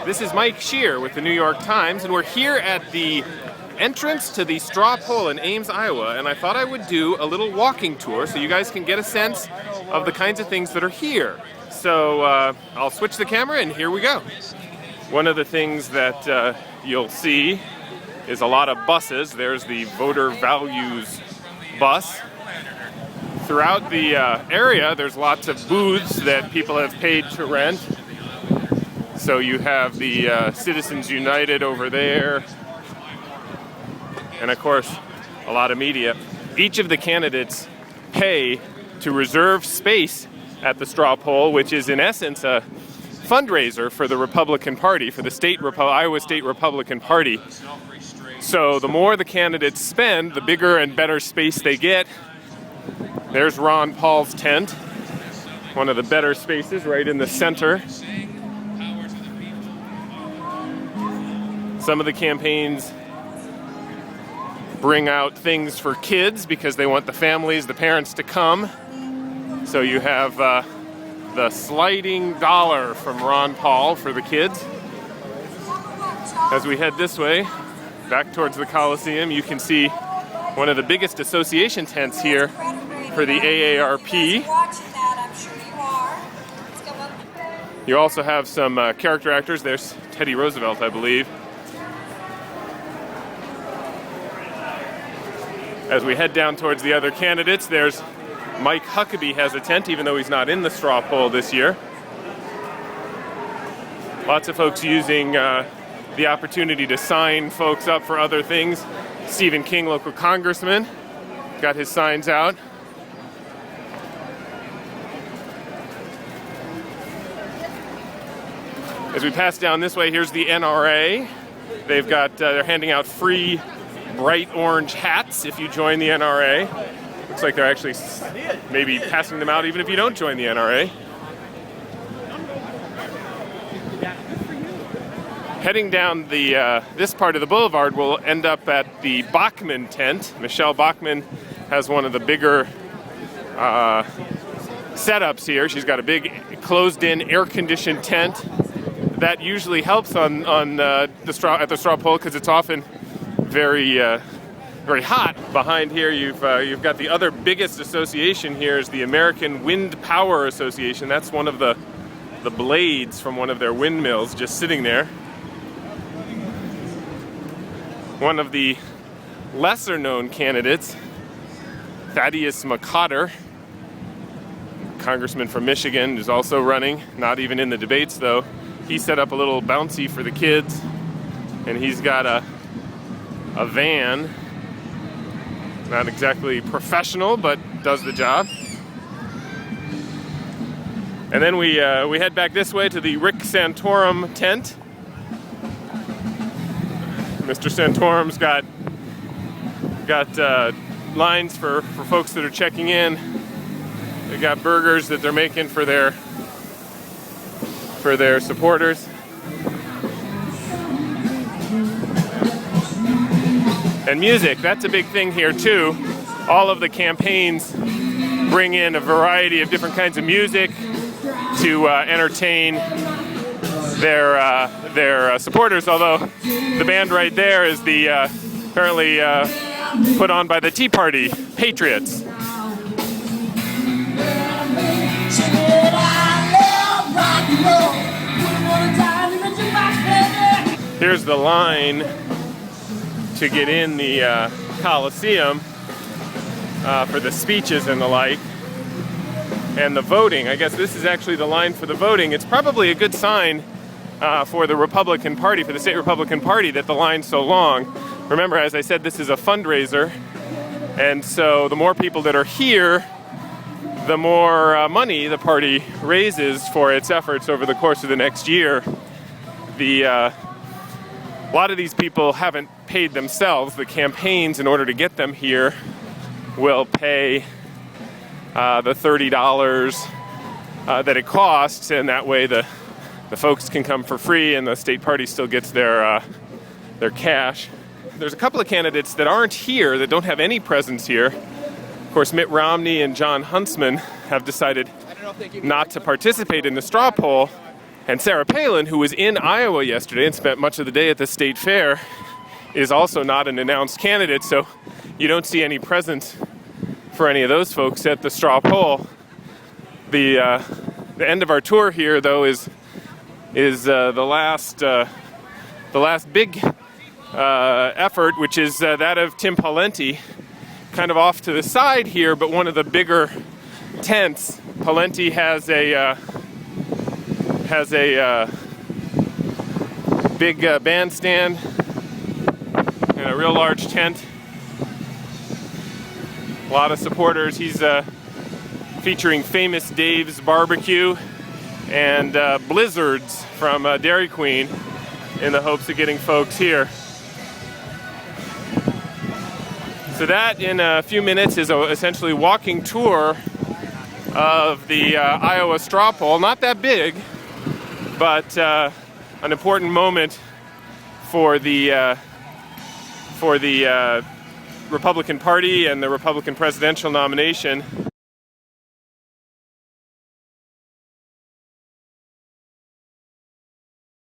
This is Mike Shear with the New York Times, and we're here at the entrance to the straw poll in Ames, Iowa, and I thought I would do a little walking tour so you guys can get a sense of the kinds of things that are here. So I'll switch the camera and here we go. One of the things that you'll see is a lot of buses. There's the voter values bus. Throughout the area, there's lots of booths that people have paid to rent. So you have the Citizens United over there, and of course, a lot of media. Each of the candidates pay to reserve space at the straw poll, which is in essence a fundraiser for the Republican Party, for the Iowa State Republican Party. So the more the candidates spend, the bigger and better space they get. There's Ron Paul's tent, one of the better spaces right in the center. Some of the campaigns bring out things for kids because they want the families, the parents to come. So you have the sliding dollar from Ron Paul for the kids. As we head this way, back towards the Coliseum, you can see one of the biggest association tents here for the AARP. You also have some character actors. There's Teddy Roosevelt, I believe. As we head down towards the other candidates, there's Mike Huckabee has a tent, even though he's not in the straw poll this year. Lots of folks using the opportunity to sign folks up for other things. Stephen King, local congressman, got his signs out. As we pass down this way, here's the NRA. They've got, they're handing out free bright orange hats if you join the NRA. Looks like they're actually maybe passing them out even if you don't join the NRA. Heading down the this part of the boulevard, we'll end up at the Bachmann tent. Michelle Bachmann has one of the bigger setups here. She's got a big closed-in, air-conditioned tent. That usually helps on the straw poll because it's often very hot. Behind here, you've got the other biggest association here is the American Wind Power Association. That's one of the blades from one of their windmills just sitting there. One of the lesser-known candidates, Thaddeus McCotter, congressman from Michigan, is also running. Not even in the debates, though. He set up a little bouncy for the kids, and he's got a van. Not exactly professional, but does the job. And then we head back this way to the Rick Santorum tent. Mr. Santorum's got lines for folks that are checking in. They got burgers that they're making for their supporters. And music, that's a big thing here too. All of the campaigns bring in a variety of different kinds of music to entertain their supporters, although the band right there is the apparently put on by the Tea Party Patriots. Here's the line to get in the Coliseum for the speeches and the like. And the voting, I guess this is actually the line for the voting. It's probably a good sign for the Republican Party, for the state Republican Party, that the line's so long. Remember, as I said, this is a fundraiser. And so the more people that are here, the more money the party raises for its efforts over the course of the next year. A lot of these people haven't paid themselves. The campaigns, in order to get them here, will pay the $30 that it costs, and that way the folks can come for free and the state party still gets their cash. There's a couple of candidates that aren't here, that don't have any presence here. Of course, Mitt Romney and John Huntsman have decided not to participate in the straw poll, And Sarah Palin, who was in Iowa yesterday and spent much of the day at the state fair, is also not an announced candidate, so you don't see any presence for any of those folks at the straw poll. The end of our tour here, though, is the last big effort, which is that of Tim Pawlenty, kind of off to the side here, but one of the bigger tents. Pawlenty has a big bandstand and a real large tent. A lot of supporters. He's featuring Famous Dave's Barbecue and Blizzards from Dairy Queen in the hopes of getting folks here. So that, in a few minutes, is essentially a walking tour of the Iowa straw poll. Not that big, but an important moment for the Republican Party and the Republican presidential nomination.